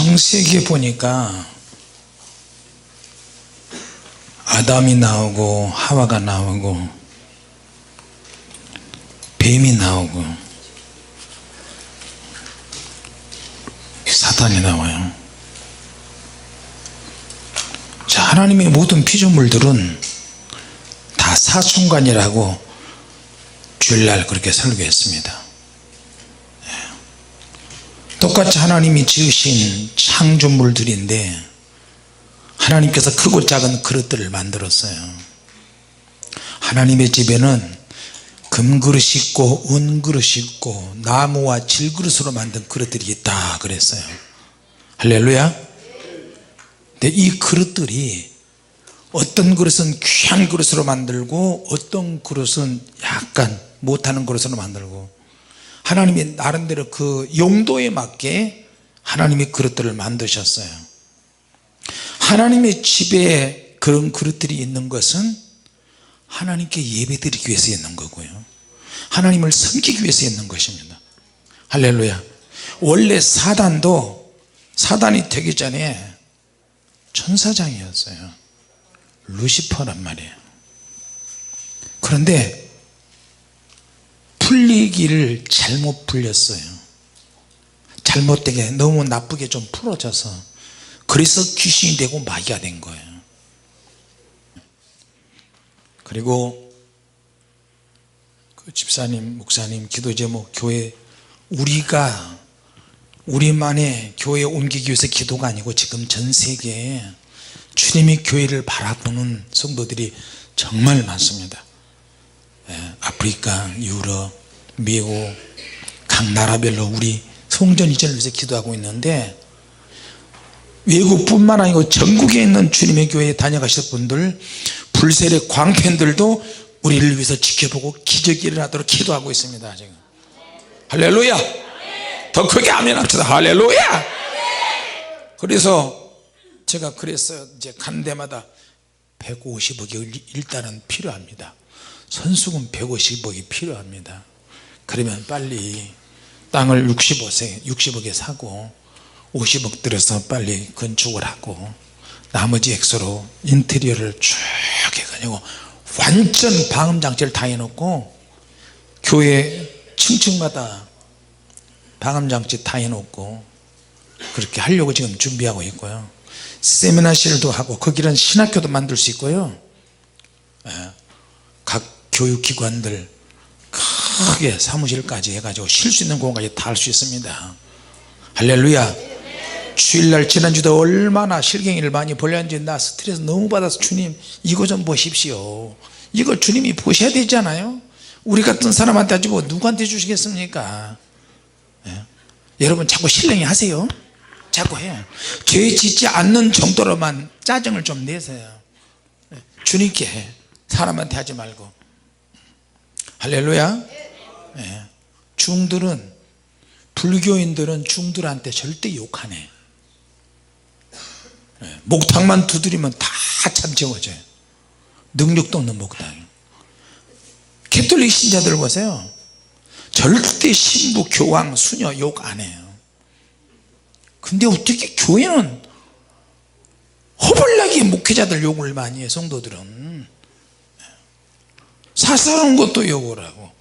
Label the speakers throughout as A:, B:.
A: 창세기에 보니까 아담이 나오고 하와가 나오고 뱀이 나오고 사탄이 나와요. 자, 하나님의 모든 피조물들은 다 사순간이라고 주일날 그렇게 설교했습니다. 똑같이 하나님이 지으신 창조물들인데 하나님께서 크고 작은 그릇들을 만들었어요. 하나님의 집에는 금그릇이 있고 은그릇이 있고 나무와 질그릇으로 만든 그릇들이 있다 그랬어요. 할렐루야. 근데 이 그릇들이 어떤 그릇은 귀한 그릇으로 만들고 어떤 그릇은 약간 못하는 그릇으로 만들고 하나님이 나름대로 그 용도에 맞게 하나님이 그릇들을 만드셨어요. 하나님의 집에 그런 그릇들이 있는 것은 하나님께 예배드리기 위해서 있는 거고요, 하나님을 섬기기 위해서 있는 것입니다. 할렐루야. 원래 사단이 되기 전에 천사장이었어요. 루시퍼란 말이에요. 그런데 풀리기를 잘못 풀렸어요. 잘못되게 너무 나쁘게 좀 풀어져서 그래서 귀신이 되고 마귀가 된 거예요. 그리고 그 집사님 목사님 기도 제목 교회 우리만의 교회에 옮기기 위해서 기도가 아니고 지금 전 세계에 주님의 교회를 바라보는 성도들이 정말 많습니다. 아프리카, 유럽, 미국 각 나라별로 우리 성전 이전을 위해서 기도하고 있는데 외국뿐만 아니고 전국에 있는 주님의 교회에 다녀가실 분들, 불세례 광팬들도 우리를 위해서 지켜보고 기적이 일어나도록 기도하고 있습니다. 지금. 할렐루야. 더 크게 아멘 합시다. 할렐루야. 그래서 제가 그랬어요. 이제 간 데마다 150억이 일단은 필요합니다. 선수금 150억이 필요합니다. 그러면 빨리 땅을 60억에 사고 50억 들여서 빨리 건축을 하고 나머지 액수로 인테리어를 쭉 해가지고 완전 방음장치를 다 해놓고 교회 층층마다 방음장치 다 해놓고 그렇게 하려고 지금 준비하고 있고요. 세미나실도 하고 거기는 신학교도 만들 수 있고요, 각 교육기관들 크게 사무실까지 해가지고 쉴 수 있는 공간까지 다 할 수 있습니다. 할렐루야. 주일날 지난주도 얼마나 실갱이를 많이 벌렸는지 나 스트레스 너무 받아서 주님 이거 좀 보십시오. 이거 주님이 보셔야 되잖아요. 우리 같은 사람한테 주고 누구한테 주시겠습니까? 여러분 자꾸 실랭이 하세요. 자꾸 해요. 죄 짓지 않는 정도로만 짜증을 좀 내세요. 주님께 해. 사람한테 하지 말고. 할렐루야. 불교인들은 중들한테 절대 욕 안 해. 목탁만 두드리면 다 참채워져요. 능력도 없는 목탁. 캐톨릭 신자들 보세요. 절대 신부, 교황, 수녀 욕 안 해요. 근데 어떻게 교회는 허벌나게 목회자들 욕을 많이 해요. 성도들은 사사로운 것도 욕을 하고,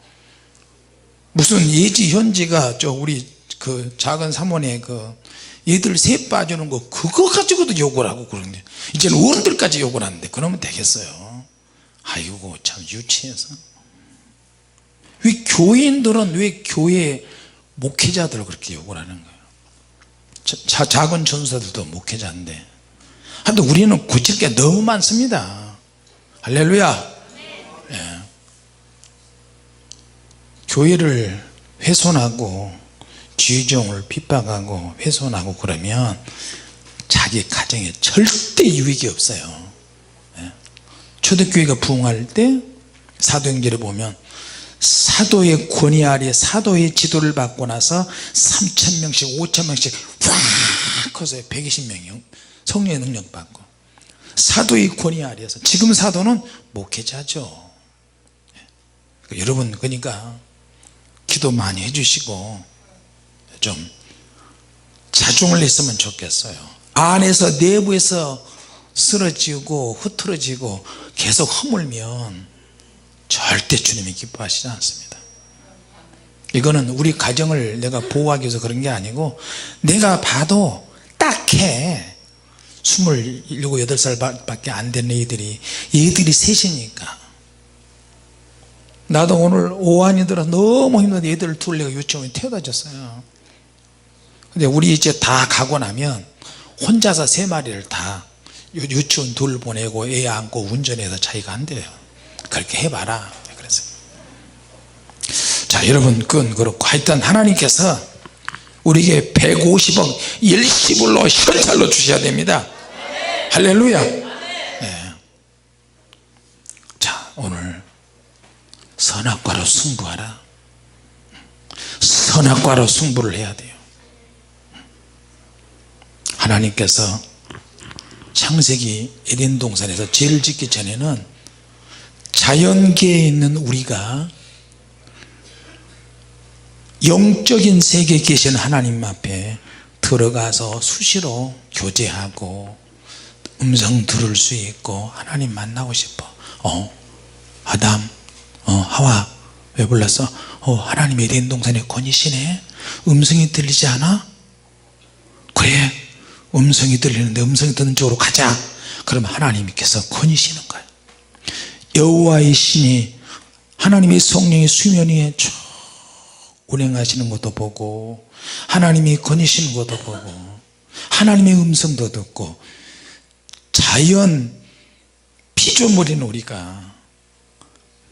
A: 무슨 예지 현지가 우리 그 작은 사모네 그 얘들 새 빠지는 거 그거 가지고도 욕을 하고 그러는데 이제는 어른들까지 욕을 하는데 그러면 되겠어요? 아이고 참 유치해서. 왜 교인들은 왜 교회 목회자들을 그렇게 욕을 하는 거예요? 작은 전사들도 목회자인데. 하여튼 우리는 고칠 게 너무 많습니다. 할렐루야. 교회를 훼손하고 지종을 핍박하고 훼손하고 그러면 자기 가정에 절대 유익이 없어요. 초대교회가 부흥할 때 사도행전에 보면 사도의 권위 아래 사도의 지도를 받고 나서 3,000명씩 5,000명씩 확 커서요. 120명이요 성령의 능력 받고 사도의 권위 아래에서. 지금 사도는 목회자죠. 여러분 그러니까 기도 많이 해주시고 좀 자중을 했으면 좋겠어요. 안에서 내부에서 쓰러지고 흐트러지고 계속 허물면 절대 주님이 기뻐하시지 않습니다. 이거는 우리 가정을 내가 보호하기 위해서 그런 게 아니고, 내가 봐도 딱해. 27, 8살 밖에 안 된 애들이 셋이니까. 나도 오늘 오한이들아 너무 힘든데 애들 둘 내가 유치원에 태워다 줬어요. 근데 우리 이제 다 가고 나면 혼자서 3마리를 다 유치원 둘 보내고 애 안고 운전해서 자기가 한대요. 그렇게 해봐라 그랬어요. 자, 여러분, 그건 그렇고 하여튼 하나님께서 우리에게 150억 일시불로 현찰로 주셔야 됩니다. 할렐루야. 네. 자, 오늘 선악과로 승부하라. 선악과로 승부를 해야 돼요. 하나님께서 창세기 에덴 동산에서 죄를 짓기 전에는 자연계에 있는 우리가 영적인 세계에 계신 하나님 앞에 들어가서 수시로 교제하고 음성 들을 수 있고 하나님 만나고 싶어. 아담, 하와, 왜 불렀어? 하나님 에덴 동산에 거니시네. 음성이 들리지 않아? 그래, 음성이 들리는데 음성이 듣는 쪽으로 가자. 그러면 하나님께서 거니시는 거예요. 여호와의 신이, 하나님의 성령의 수면 위에 쭉 운행하시는 것도 보고, 하나님이 거니시는 것도 보고, 하나님의 음성도 듣고, 자연 피조물인 우리가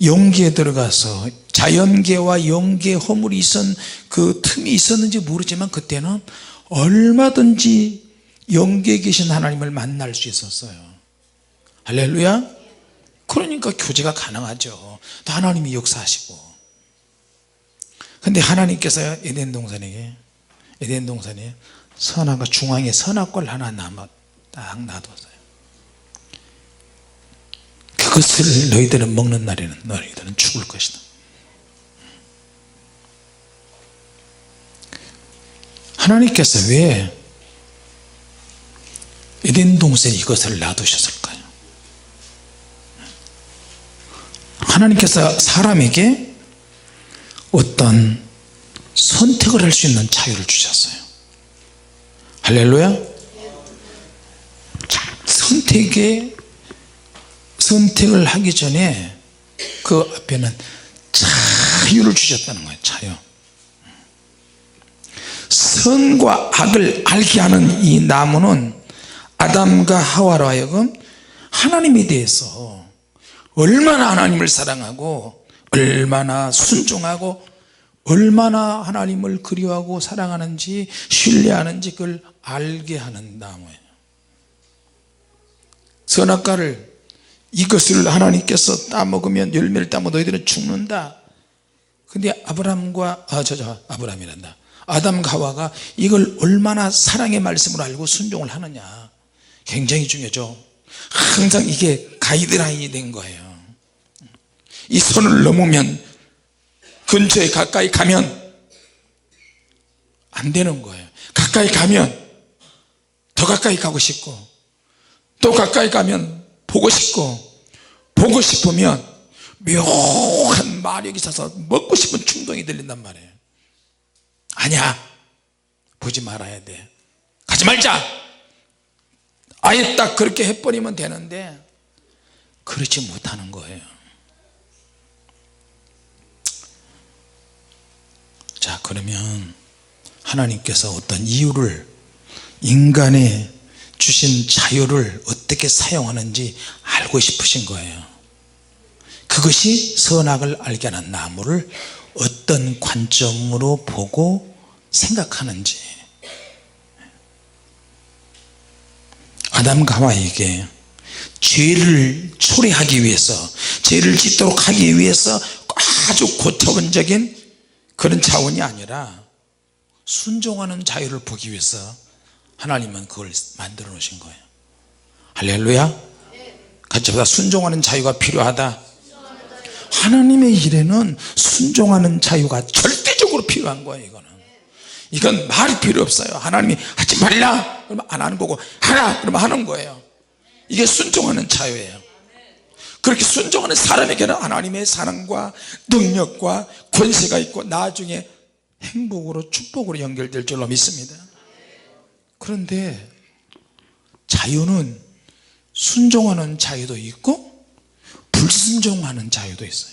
A: 영계에 들어가서 자연계와 영계 허물이 그 틈이 있었는지 모르지만 그때는 얼마든지 영계에 계신 하나님을 만날 수 있었어요. 할렐루야. 그러니까 교제가 가능하죠. 또 하나님이 역사하시고. 근데 하나님께서 에덴 동산에 선악과 중앙에 선악과를 하나 딱 놔뒀어요. 그것을 너희들은 먹는 날에는 너희들은 죽을 것이다. 하나님께서 왜 에덴 동산에 이것을 놔두셨을까요? 하나님께서 사람에게 어떤 선택을 할 수 있는 자유를 주셨어요. 할렐루야. 선택을 하기 전에 그 앞에는 자유를 주셨다는 거예요. 자유. 선과 악을 알게 하는 이 나무는 아담과 하와로 하여금 하나님에 대해서 얼마나 하나님을 사랑하고 얼마나 순종하고 얼마나 하나님을 그리워하고 사랑하는지 신뢰하는지 그걸 알게 하는 나무예요. 선악과를, 이것을 하나님께서 따먹으면 열매를 따먹어 너희들은 죽는다. 근데 아담과 하와가 이걸 얼마나 사랑의 말씀을 알고 순종을 하느냐, 굉장히 중요하죠. 항상 이게 가이드라인이 된 거예요. 이 선을 넘으면, 근처에 가까이 가면 안 되는 거예요. 가까이 가면 더 가까이 가고 싶고, 또 가까이 가면 보고 싶고, 보고 싶으면 묘한 마력이 있어서 먹고 싶은 충동이 들린단 말이에요. 아니야, 보지 말아야 돼, 가지 말자, 아예 딱 그렇게 해버리면 되는데 그렇지 못하는 거예요. 자, 그러면 하나님께서 어떤 이유를, 인간의 주신 자유를 어떻게 사용하는지 알고 싶으신 거예요. 그것이 선악을 알게 하는 나무를 어떤 관점으로 보고 생각하는지. 아담과 하와에게 죄를 초래하기 위해서, 죄를 짓도록 하기 위해서 아주 고차원적인 그런 차원이 아니라 순종하는 자유를 보기 위해서 하나님은 그걸 만들어 놓으신 거예요. 할렐루야. 같이 보자. 순종하는 자유가 필요하다. 하나님의 일에는 순종하는 자유가 절대적으로 필요한 거예요. 이건 말이 필요 없어요. 하나님이 하지 말라 그러면 안 하는 거고, 하라 그러면 하는 거예요. 이게 순종하는 자유예요. 그렇게 순종하는 사람에게는 하나님의 사랑과 능력과 권세가 있고 나중에 행복으로 축복으로 연결될 줄로 믿습니다. 그런데 자유는 순종하는 자유도 있고 불순종하는 자유도 있어요.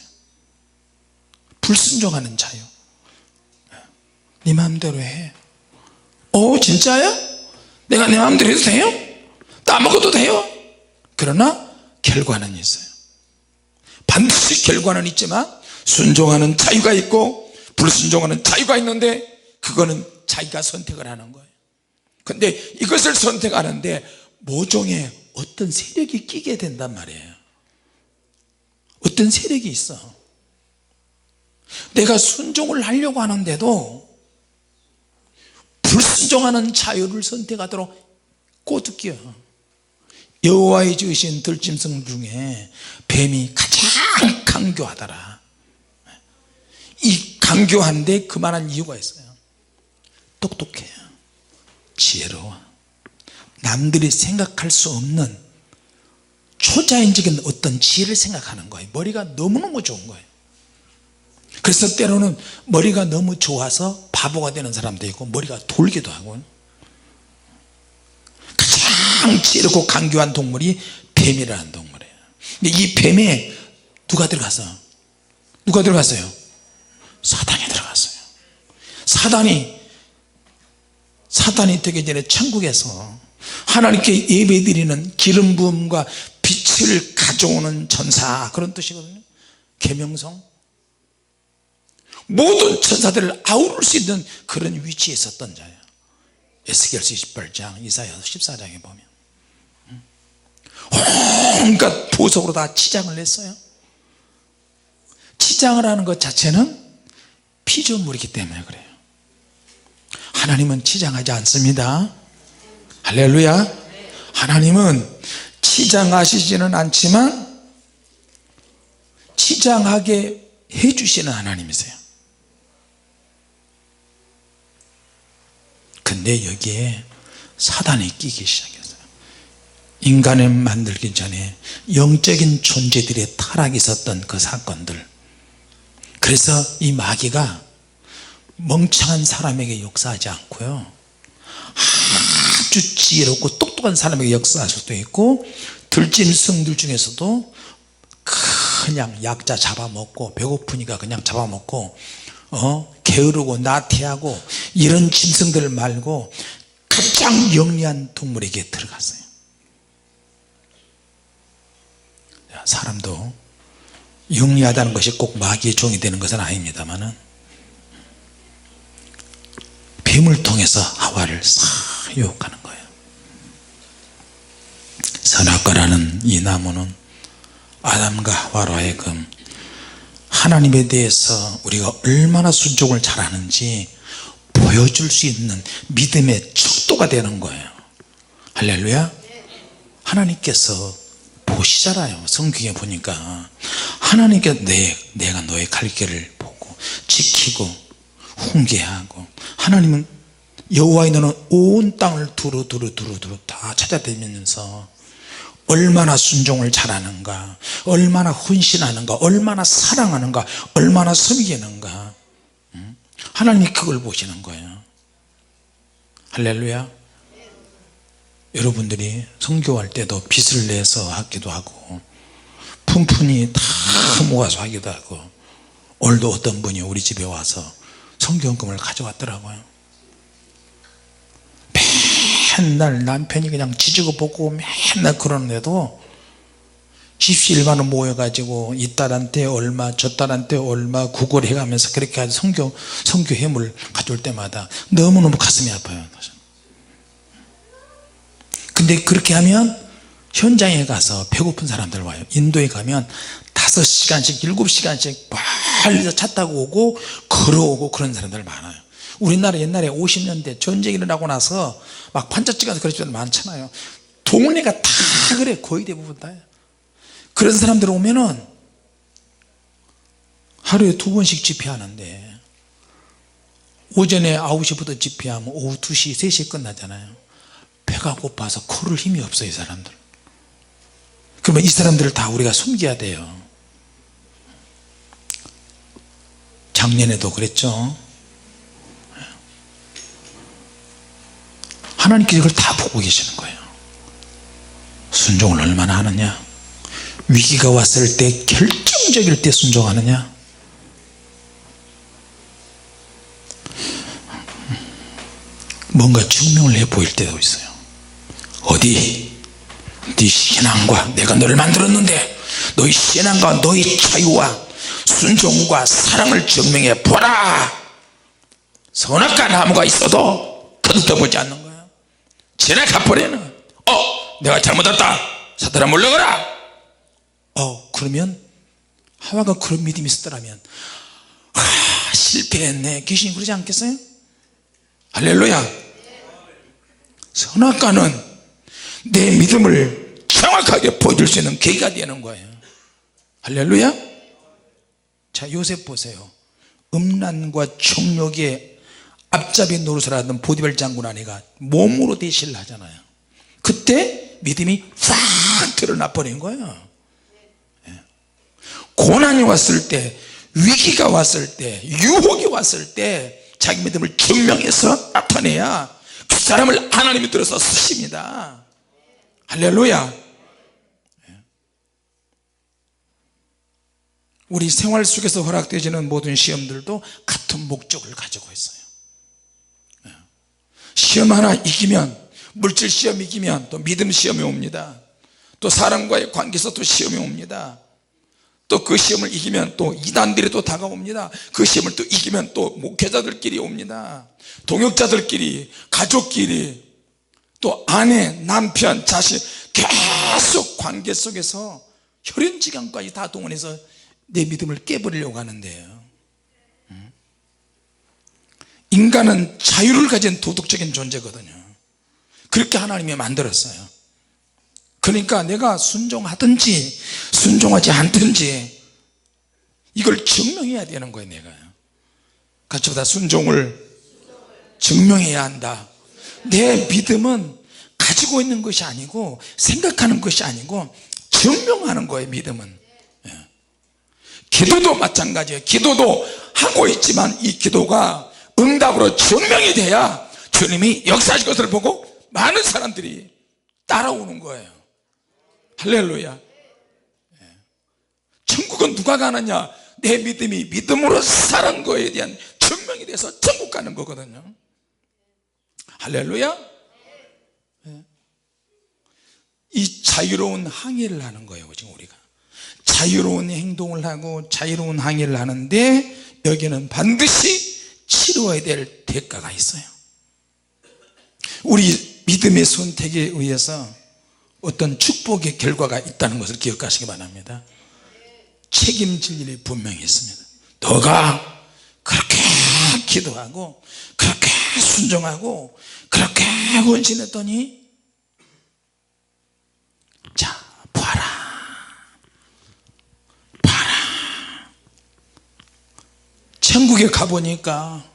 A: 불순종하는 자유, 네 마음대로 해. 진짜요? 내가 내 마음대로 해도 돼요? 따먹어도 돼요? 그러나 결과는 있어요. 반드시 결과는 있지만 순종하는 자유가 있고 불순종하는 자유가 있는데, 그거는 자기가 선택을 하는 거예요. 근데 이것을 선택하는데 모종에 어떤 세력이 끼게 된단 말이에요. 어떤 세력이 있어. 내가 순종을 하려고 하는데도 불순종하는 자유를 선택하도록 꼬드겨. 여호와의 지으신 들짐승 중에 뱀이 가장 강교하더라. 이 강교한데 그만한 이유가 있어요. 똑똑해요. 지혜로워. 남들이 생각할 수 없는 초자연적인 어떤 지혜를 생각하는 거예요. 머리가 너무너무 좋은 거예요. 그래서 때로는 머리가 너무 좋아서 바보가 되는 사람도 있고 머리가 돌기도 하고. 가장 지혜롭고 강교한 동물이 뱀이라는 동물이에요. 근데 이 뱀에 누가 들어갔어요? 사단이 들어갔어요. 사단이 되기 전에 천국에서 하나님께 예배드리는 기름 부음과 빛을 가져오는 전사, 그런 뜻이거든요. 계명성, 모든 천사들을 아우를 수 있는 그런 위치에 있었던 자예요. 에스겔서 28장, 이사야서 14장에 보면 온갖 보석으로 다 치장을 냈어요. 치장을 하는 것 자체는 피조물이기 때문에 그래요. 하나님은 치장하지 않습니다. 할렐루야. 하나님은 치장하시지는 않지만 치장하게 해주시는 하나님이세요. 근데 여기에 사단이 끼기 시작했어요. 인간을 만들기 전에 영적인 존재들의 타락이 있었던 그 사건들. 그래서 이 마귀가 멍청한 사람에게 역사하지 않고요, 아주 지혜롭고 똑똑한 사람에게 역사할 수도 있고, 들짐승들 중에서도 그냥 약자 잡아먹고 배고프니까 그냥 잡아먹고 게으르고 나태하고 이런 짐승들 말고 가장 영리한 동물에게 들어갔어요. 사람도 영리하다는 것이 꼭 마귀의 종이 되는 것은 아닙니다만은 뱀을 통해서 하와를 싹 유혹하는 거예요. 선악과라는 이 나무는 아담과 하와로 하여금 하나님에 대해서 우리가 얼마나 순종을 잘하는지 보여줄 수 있는 믿음의 척도가 되는 거예요. 할렐루야. 하나님께서 보시잖아요. 성경에 보니까 하나님께서 내가 너의 갈 길을 보고 지키고 훈계하고, 하나님은 여호와의 너는 온 땅을 두루두루 다 찾아다니면서 얼마나 순종을 잘하는가, 얼마나 헌신하는가, 얼마나 사랑하는가, 얼마나 섬기는가, 하나님이 그걸 보시는 거예요. 할렐루야. 여러분들이 선교할 때도 빚을 내서 하기도 하고 푼푼이 다 모아서 하기도 하고, 오늘도 어떤 분이 우리 집에 와서 선교금을 가져왔더라고요. 맨날 남편이 그냥 지지고 볶고 맨날 그러는데도 십시일반을 모여가지고 이 딸한테 얼마 저 딸한테 얼마 구걸해가면서 그렇게 해서 선교 해물 가져올 때마다 너무너무 가슴이 아파요. 근데 그렇게 하면 현장에 가서 배고픈 사람들 와요. 인도에 가면 5시간씩 7시간씩 멀리서 차 타고 오고 걸어오고 그런 사람들 많아요. 우리나라 옛날에 50년대 전쟁이 일어나고 나서 막 판자 찍어서 그런 집들 많잖아요. 동네가 다 그래. 거의 대부분 다요. 그런 사람들 오면은 하루에 2번씩 집회하는데 오전에 9시부터 집회하면 오후 2시 3시에 끝나잖아요. 배가 고파서 걸을 힘이 없어요 이 사람들. 그러면 이 사람들을 다 우리가 숨겨야 돼요. 작년에도 그랬죠. 하나님께서 이걸 다 보고 계시는 거예요. 순종을 얼마나 하느냐, 위기가 왔을 때 결정적일 때 순종하느냐. 뭔가 증명을 해 보일 때도 있어요. 어디 네 신앙과 내가 너를 만들었는데 너희 신앙과 너희 자유와 순종과 사랑을 증명해 보라. 선악과 나무가 있어도 거들떠보지 않는 거야. 지나가 버리는 내가 잘못했다 사탄아 물러가라. 그러면 하와가 그런 믿음이 있었더라면 실패했네 귀신이 그러지 않겠어요? 할렐루야. 선악과는 내 믿음을 정확하게 보여줄 수 있는 계기가 되는 거예요. 할렐루야. 자, 요셉 보세요. 음란과 정욕의 앞잡이 노릇을 하던 보디발 장군 아내가 몸으로 대시를 하잖아요. 그때 믿음이 싹 드러나 버린 거예요. 고난이 왔을 때, 위기가 왔을 때, 유혹이 왔을 때 자기 믿음을 증명해서 나타내야 그 사람을 하나님이 들어서 쓰십니다. 할렐루야. 우리 생활 속에서 허락되어지는 모든 시험들도 같은 목적을 가지고 있어요. 시험 하나 이기면, 물질 시험 이기면 또 믿음 시험이 옵니다. 또 사람과의 관계에서 또 시험이 옵니다. 또 그 시험을 이기면 또 이단들이 또 다가옵니다. 그 시험을 또 이기면 또 목회자들끼리 옵니다. 동역자들끼리, 가족끼리, 또 아내, 남편, 자식, 계속 관계 속에서 혈연지간까지 다 동원해서 내 믿음을 깨버리려고 하는데요. 인간은 자유를 가진 도덕적인 존재거든요. 그렇게 하나님이 만들었어요. 그러니까 내가 순종하든지 순종하지 않든지 이걸 증명해야 되는 거예요. 내가 같이 보다 순종을 증명해야 한다. 내 믿음은 가지고 있는 것이 아니고 생각하는 것이 아니고 증명하는 거예요. 믿음은. 기도도 마찬가지예요. 기도도 하고 있지만 이 기도가 응답으로 증명이 돼야 주님이 역사하실 것을 보고 많은 사람들이 따라오는 거예요. 할렐루야. 천국은 누가 가느냐? 내 믿음이 믿음으로 사는 거에 대한 증명이 돼서 천국 가는 거거든요. 할렐루야. 이 자유로운 항해를 하는 거예요. 지금 우리가 자유로운 행동을 하고 자유로운 항해를 하는데 여기는 반드시 치루어야 될 대가가 있어요. 우리 믿음의 선택에 의해서 어떤 축복의 결과가 있다는 것을 기억하시기 바랍니다. 책임질 일이 분명히 있습니다. 너가 그렇게 기도하고 그렇게 순종하고 그렇게 헌신했더니 자 봐라 천국에 가보니까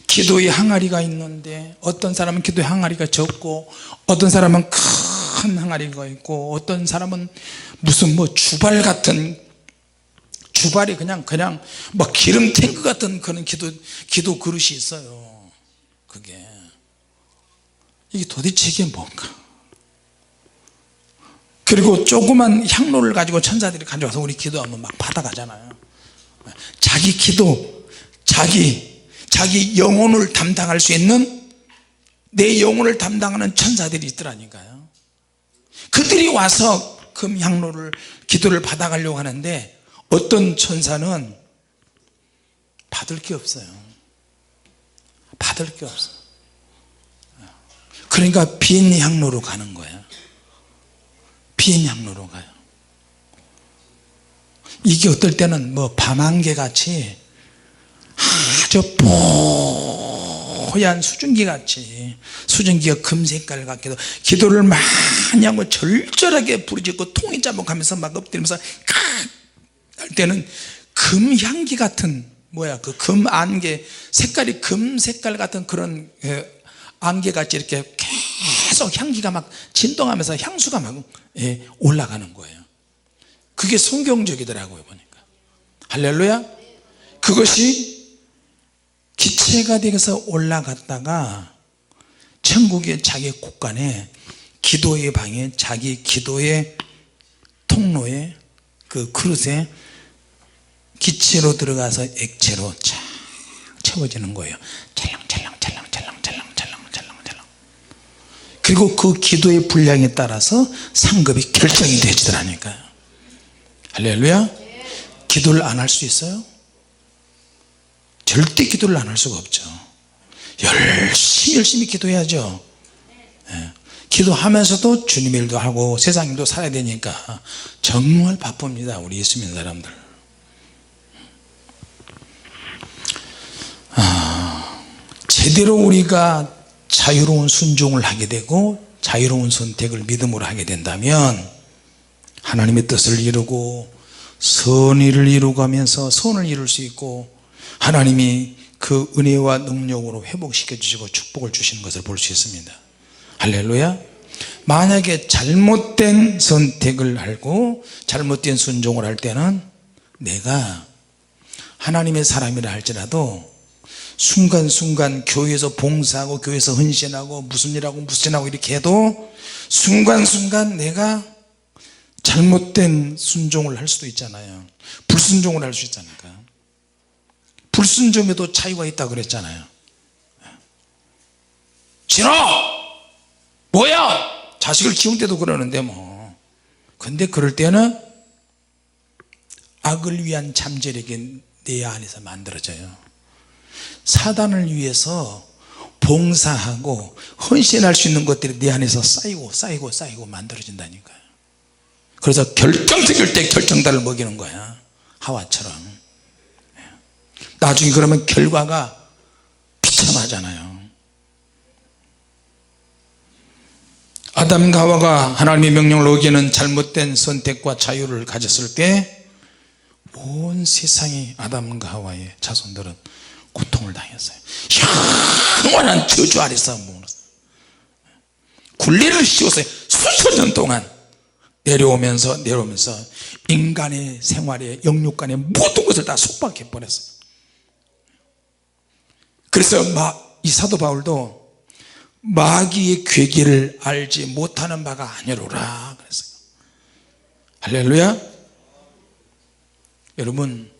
A: 기도의 항아리가 있는데 어떤 사람은 기도의 항아리가 적고 어떤 사람은 큰 항아리가 있고 어떤 사람은 무슨 뭐 주발 같은 주발이 그냥 뭐 기름 탱크 같은 그런 기도 그릇이 있어요. 이게 도대체 이게 뭔가. 그리고 조그만 향로를 가지고 천사들이 가져와서 우리 기도하면 막 받아가잖아요. 자기 기도, 자기 영혼을 담당할 수 있는 내 영혼을 담당하는 천사들이 있더라니까요. 그들이 와서 금 향로를 기도를 받아가려고 하는데 어떤 천사는 받을 게 없어요. 그러니까 빈 향로로 가는 거예요. 빈 향로로 가요. 이게 어떨 때는 뭐 밤안개 같이 아주 뽀얀 수증기 같이, 수증기가 금색깔 같기도, 기도를 많이 하고 절절하게 부르짖고 통이 자복하면서 막 엎드리면서 할 때는 금향기 같은 뭐야 그 금 안개 색깔이 금 색깔 같은 그런 안개같이 이렇게 계속 향기가 막 진동하면서 향수가 막 올라가는 거예요. 그게 성경적이더라고요 보니까. 할렐루야. 그것이 기체가 되어서 올라갔다가 천국의 자기 곳간에 기도의 방에 자기 기도의 통로에 그 그릇에 기체로 들어가서 액체로 쫙 채워지는 거예요. 찰랑찰랑찰랑찰랑찰랑찰랑찰랑. 그리고 그 기도의 분량에 따라서 상급이 결정이 되지더라니까요. 할렐루야. 기도를 안 할 수 있어요? 절대 기도를 안 할 수가 없죠. 열심히 기도해야죠. 기도하면서도 주님의 일도 하고 세상 일도 살아야 되니까 정말 바쁩니다 우리 예수 믿는 사람들. 제대로 우리가 자유로운 순종을 하게 되고 자유로운 선택을 믿음으로 하게 된다면 하나님의 뜻을 이루고 선의를 이루가면서 선을 이룰 수 있고 하나님이 그 은혜와 능력으로 회복시켜 주시고 축복을 주시는 것을 볼 수 있습니다. 할렐루야. 만약에 잘못된 선택을 하고 잘못된 순종을 할 때는 내가 하나님의 사람이라 할지라도 순간순간 교회에서 봉사하고 교회에서 헌신하고 무슨 일하고 이렇게 해도 순간순간 내가 잘못된 순종을 할 수도 있잖아요. 불순종을 할 수 있잖아요. 불순종에도 차이가 있다고 그랬잖아요. 싫어 뭐야 자식을 키울 때도 그러는데 뭐. 근데 그럴 때는 악을 위한 잠재력이 내 안에서 만들어져요. 사단을 위해서 봉사하고 헌신할 수 있는 것들이 내 안에서 쌓이고 만들어진다니까요. 그래서 결정적일 때 결정달을 먹이는 거야. 하와처럼. 나중에 그러면 결과가 비참하잖아요. 아담과 하와가 하나님의 명령을 어기는 잘못된 선택과 자유를 가졌을 때 온 세상이 아담과 하와의 자손들은 고통을 당했어요. 영원한 저주 아래서 굴레를 씌웠어요. 수천 년 동안 내려오면서 인간의 생활에 영육간의 모든 것을 다 속박해 버렸어요. 그래서 이 사도 바울도 마귀의 괴계를 알지 못하는 바가 아니로라 그랬어요. 할렐루야. 여러분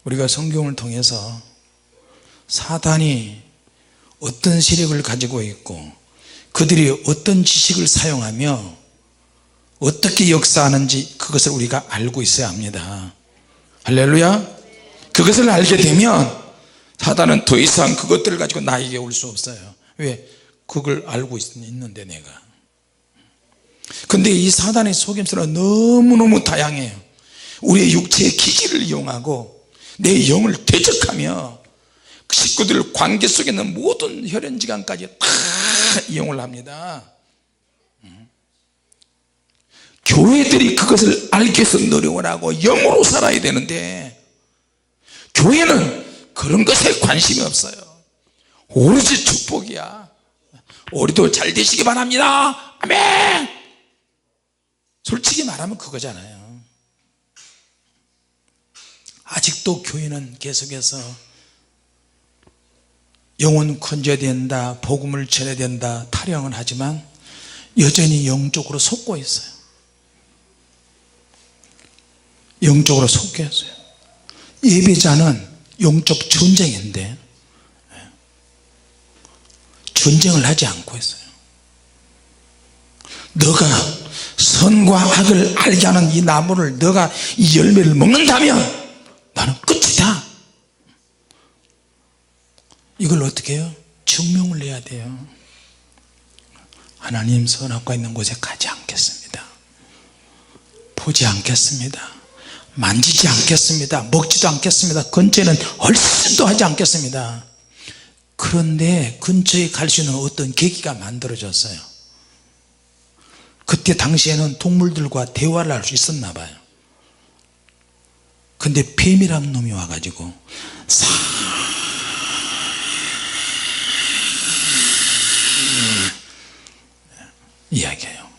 A: 우리가 성경을 통해서 사단이 어떤 세력을 가지고 있고 그들이 어떤 지식을 사용하며 어떻게 역사하는지 그것을 우리가 알고 있어야 합니다. 할렐루야. 그것을 알게 되면 사단은 더 이상 그것들을 가지고 나에게 올 수 없어요. 왜? 그걸 알고 있는데 내가. 근데 이 사단의 속임수는 너무너무 다양해요. 우리의 육체의 기질을 이용하고 내 영을 대적하며 식구들 관계 속에 있는 모든 혈연지간까지 다 이용을 합니다. 교회들이 그것을 알기 위해서 노력을 하고 영으로 살아야 되는데 교회는 그런 것에 관심이 없어요. 오로지 축복이야. 우리도 잘 되시기 바랍니다. 아멘. 솔직히 말하면 그거잖아요. 아직도 교회는 계속해서 영혼 건져야 된다, 복음을 전해야 된다 타령은 하지만 여전히 영적으로 속고 있어요. 영적으로 속고 있어요. 예배자는 영적 전쟁인데 전쟁을 하지 않고 있어요. 너가 선과 악을 알게 하는 이 나무를 너가 이 열매를 먹는다면 나는 끝이다. 이걸 어떻게 해요? 증명을 내야 돼요. 하나님 선악과 있는 곳에 가지 않겠습니다. 보지 않겠습니다. 만지지 않겠습니다. 먹지도 않겠습니다. 근처에는 얼씬도 하지 않겠습니다. 그런데 근처에 갈 수 있는 어떤 계기가 만들어졌어요. 그때 당시에는 동물들과 대화를 할 수 있었나 봐요. 근데 뱀이라는 놈이 와가지고 이야기해요.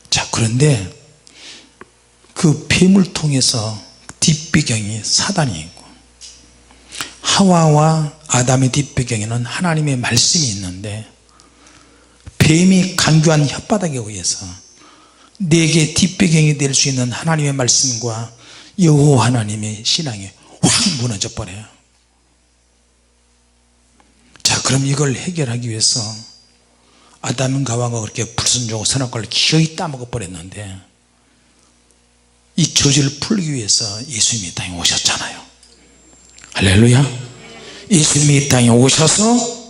A: 자, 그런데 그 뱀을 통해서 뒷배경이 사단이 있고, 하와와 아담의 뒷배경에는 하나님의 말씀이 있는데, 뱀이 간교한 혓바닥에 의해서 내게 뒷배경이 될 수 있는 하나님의 말씀과 여호와 하나님의 신앙이 확 무너져 버려요. 자, 그럼 이걸 해결하기 위해서 아담과 하와가 그렇게 불순종하고 선악과를 기어이 따먹어 버렸는데, 이 저주를 풀기 위해서 예수님이 이 땅에 오셨잖아요. 할렐루야. 예수님이 이 땅에 오셔서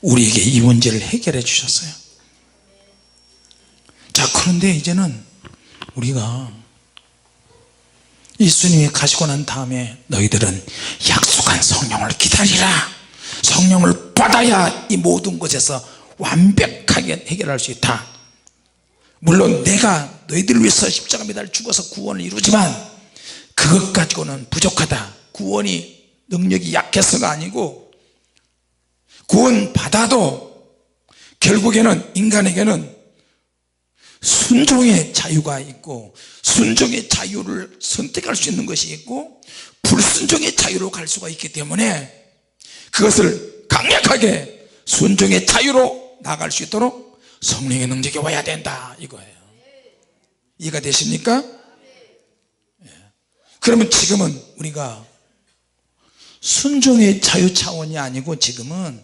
A: 우리에게 이 문제를 해결해 주셨어요. 자, 그런데 이제는 우리가 예수님이 가시고 난 다음에 너희들은 약속한 성령을 기다리라, 성령을 받아야 이 모든 것에서 완벽하게 해결할 수 있다. 물론 내가 너희들을 위해서 십자가 매달 죽어서 구원을 이루지만 그것 가지고는 부족하다. 구원이 능력이 약해서가 아니고, 구원 받아도 결국에는 인간에게는 순종의 자유가 있고, 순종의 자유를 선택할 수 있는 것이 있고, 불순종의 자유로 갈 수가 있기 때문에 그것을 강력하게 순종의 자유로 나갈 수 있도록 성령의 능력이 와야 된다, 이거예요. 이해가 되십니까? 그러면 지금은 우리가 순종의 자유 차원이 아니고, 지금은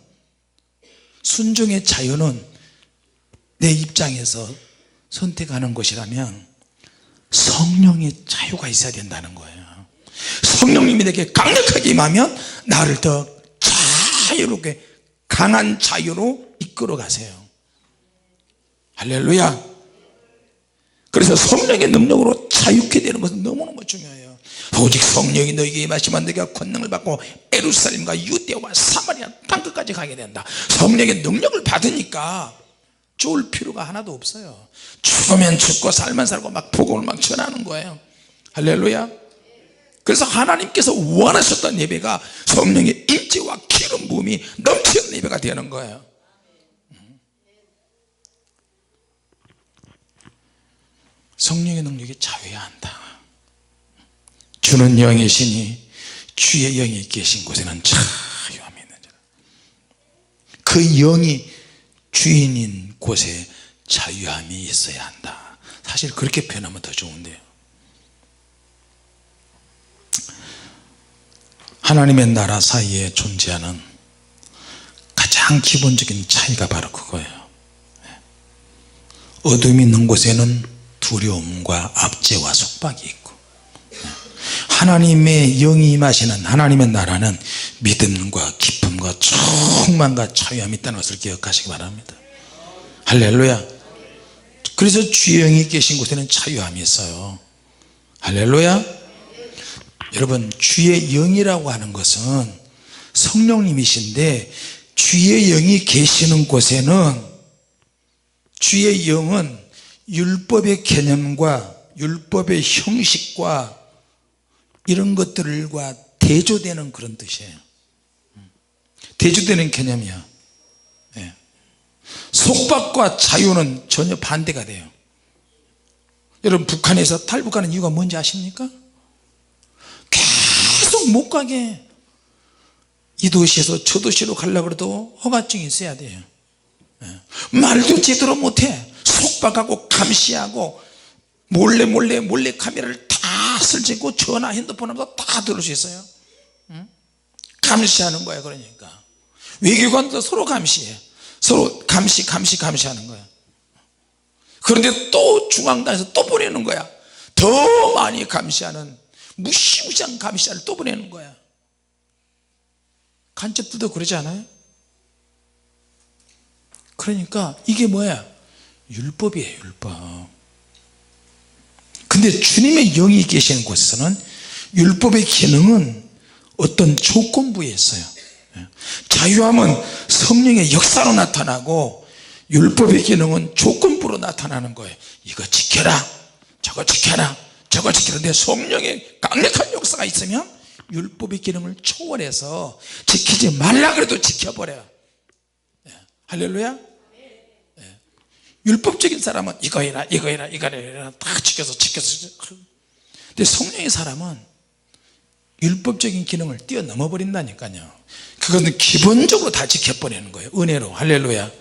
A: 순종의 자유는 내 입장에서 선택하는 것이라면 성령의 자유가 있어야 된다는 거예요. 성령님이 내게 강력하게 임하면 나를 더 자유롭게 강한 자유로 이끌어 가세요. 할렐루야. 그래서 성령의 능력으로 자유케 되는 것은 너무너무 중요해요. 오직 성령이 너에게 임하시면 너희가 권능을 받고 예루살렘과 유대와 사마리아 땅끝까지 가게 된다. 성령의 능력을 받으니까 쫄 필요가 하나도 없어요. 죽으면 죽고 살면 살고 막 복음을 막 전하는 거예요. 할렐루야. 그래서 하나님께서 원하셨던 예배가 성령의 임재와 기름 부음이 넘치는 예배가 되는 거예요. 성령의 능력이 자유해야 한다. 주는 영이시니 주의 영이 계신 곳에는 자유함이 있느니라. 그 영이 주인인 곳에 자유함이 있어야 한다. 사실 그렇게 표현하면 더 좋은데요. 하나님의 나라 사이에 존재하는 가장 기본적인 차이가 바로 그거예요. 어둠이 있는 곳에는 두려움과 압제와 속박이 있고, 하나님의 영이 임하시는 하나님의 나라는 믿음과 기쁨과 충만과 자유함이 있다는 것을 기억하시기 바랍니다. 할렐루야. 그래서 주의 영이 계신 곳에는 자유함이 있어요. 할렐루야. 여러분, 주의 영이라고 하는 것은 성령님이신데, 주의 영이 계시는 곳에는, 주의 영은 율법의 개념과 율법의 형식과 이런 것들과 대조되는 그런 뜻이에요. 대조되는 개념이야. 네. 속박과 자유는 전혀 반대가 돼요. 여러분, 북한에서 탈북하는 이유가 뭔지 아십니까? 계속 못 가게, 이 도시에서 저 도시로 가려고 해도 허가증이 있어야 돼요. 네. 말도 제대로 못해. 속박하고 감시하고 몰래 카메라를 다 설치고 전화 핸드폰으로 다 들을 수 있어요. 응? 감시하는 거야. 그러니까 외교관도 서로 감시해. 서로 감시하는 거야. 그런데 또 중앙당에서 또 보내는 거야. 더 많이 감시하는, 무시무시한 감시자를 또 보내는 거야. 간첩들도 그러지 않아요? 그러니까 이게 뭐야? 율법이에요, 율법. 근데 주님의 영이 계시는 곳에서는 율법의 기능은 어떤 조건부에 있어요. 자유함은 성령의 역사로 나타나고, 율법의 기능은 조건부로 나타나는 거예요. 이거 지켜라, 저거 지켜라, 저거 지켜라. 근데 성령의 강력한 역사가 있으면 율법의 기능을 초월해서 지키지 말라 그래도 지켜버려. 할렐루야. 율법적인 사람은 이거 해라 이거 해라 이거 해라 다 지켜서 근데 성령의 사람은 율법적인 기능을 뛰어넘어 버린다니까요. 그것은 기본적으로 다 지켜버리는 거예요. 은혜로. 할렐루야.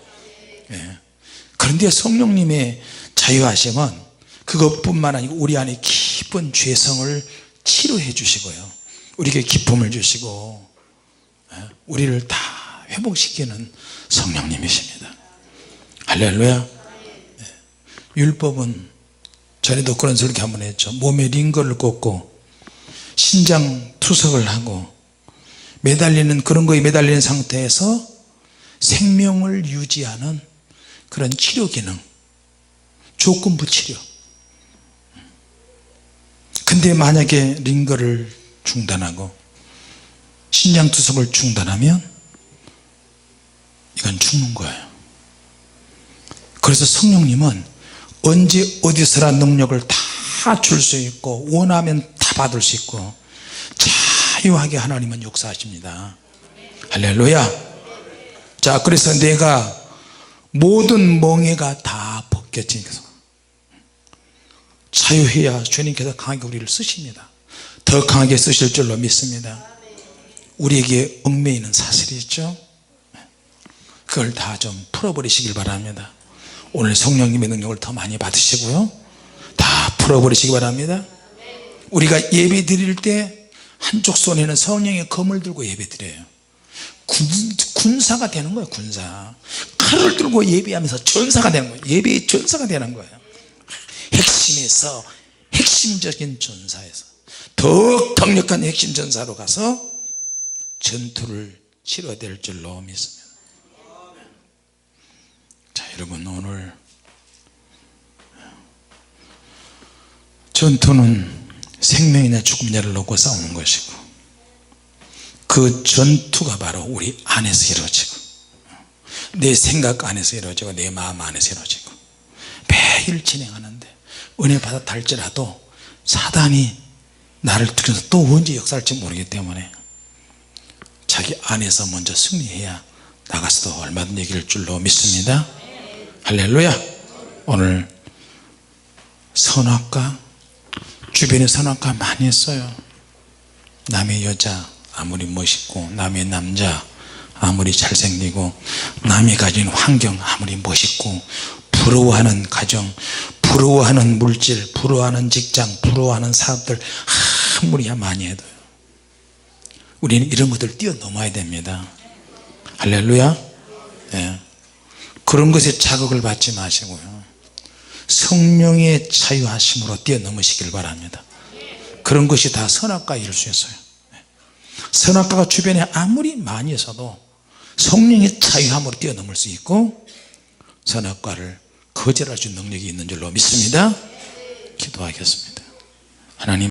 A: 그런데 성령님의 자유하심은 그것뿐만 아니고 우리 안에 깊은 죄성을 치료해 주시고요, 우리에게 기쁨을 주시고 우리를 다 회복시키는 성령님이십니다. 할렐루야. 율법은 전에도 그런 설교 한번 했죠. 몸에 링거를 꽂고 신장 투석을 하고 매달리는, 그런 거에 매달리는 상태에서 생명을 유지하는 그런 치료 기능, 조건부 치료. 근데 만약에 링거를 중단하고 신장 투석을 중단하면 이건 죽는 거예요. 그래서 성령님은 언제 어디서나 능력을 다 줄 수 있고 원하면 다 받을 수 있고 자유하게 하나님은 역사하십니다. 할렐루야. 자, 그래서 내가 모든 멍에가 다 벗겨지니까 자유해야 주님께서 강하게 우리를 쓰십니다. 더 강하게 쓰실 줄로 믿습니다. 우리에게 얽매이는 사슬이 있죠. 그걸 다 좀 풀어버리시길 바랍니다. 오늘 성령님의 능력을 더 많이 받으시고요, 다 풀어버리시기 바랍니다. 우리가 예배 드릴 때 한쪽 손에는 성령의 검을 들고 예배 드려요. 군사가 되는 거예요. 군사. 칼을 들고 예배하면서 전사가 되는 거예요. 예배의 전사가 되는 거예요. 핵심에서, 핵심적인 전사에서 더욱 강력한 핵심 전사로 가서 전투를 치러야 될 줄로 믿습니다. 자, 여러분, 오늘 전투는 생명이나 죽음이냐를 놓고 싸우는 것이고, 그 전투가 바로 우리 안에서 이루어지고 내 생각 안에서 이루어지고 내 마음 안에서 이루어지고 매일 진행하는데, 은혜 받았다 할지라도 사단이 나를 들여서 또 언제 역사할지 모르기 때문에 자기 안에서 먼저 승리해야 나가서도 얼마든지 이길 줄로 믿습니다. 할렐루야. 오늘 선악과, 주변에 선악과 많이 했어요. 남의 여자 아무리 멋있고, 남의 남자 아무리 잘생기고, 남이 가진 환경 아무리 멋있고, 부러워하는 가정, 부러워하는 물질, 부러워하는 직장, 부러워하는 사업들 아무리 많이 해도요, 우리는 이런 것들을 뛰어넘어야 됩니다. 할렐루야. 그런 것에 자극을 받지 마시고요, 성령의 자유하심으로 뛰어넘으시길 바랍니다. 그런 것이 다 선악과일 수 있어요. 선악과가 주변에 아무리 많이 있어도 성령의 자유함으로 뛰어넘을 수 있고 선악과를 거절할 수 있는 능력이 있는 줄로 믿습니다. 기도하겠습니다. 하나님,